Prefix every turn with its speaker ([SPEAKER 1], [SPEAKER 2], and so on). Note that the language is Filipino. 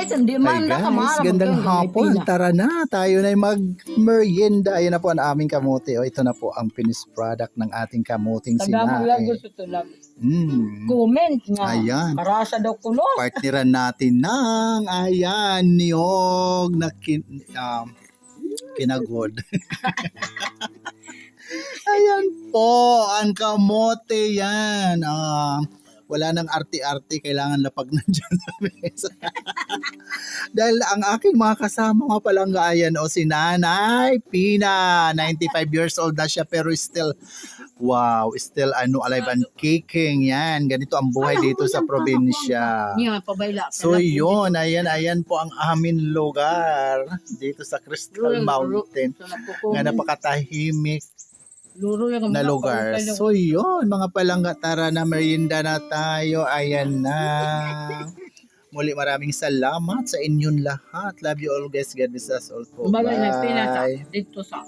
[SPEAKER 1] guys, hindi
[SPEAKER 2] Hi
[SPEAKER 1] man
[SPEAKER 2] guys,
[SPEAKER 1] nakamarap.
[SPEAKER 2] gandang hapon. Tara na, tayo na mag-merienda. Ayan na po ang aming kamote. O, ito na po ang finished product ng ating kamuting
[SPEAKER 1] Kadamang lang
[SPEAKER 2] sinae.
[SPEAKER 1] gusto ito lang.
[SPEAKER 2] Mm.
[SPEAKER 1] Comment nga.
[SPEAKER 2] Ayan.
[SPEAKER 1] Karasa daw kulo.
[SPEAKER 2] Partneran natin ng, ayan, niyog na kinagod. Ayan po, ang kamote yan. Wala nang arte-arte, kailangan lapag na dyan sa mesa. Dahil ang aking mga kasama mga palangga, ayan o si Nanay Pina, 95 years old na siya pero still, wow, still alive and kicking yan. Ganito ang buhay dito sa probinsya.
[SPEAKER 1] Nga, pabayla.
[SPEAKER 2] So yun, ayan po ang aming lugar dito sa Crystal Mountain nga napakatahimik na lugar. So yun, mga palangga, tara na merienda na tayo. Ayan na. Muli maraming salamat sa inyong lahat. Love you all guys. God bless us all po.
[SPEAKER 1] Bye.
[SPEAKER 2] Bye.
[SPEAKER 1] Dito sa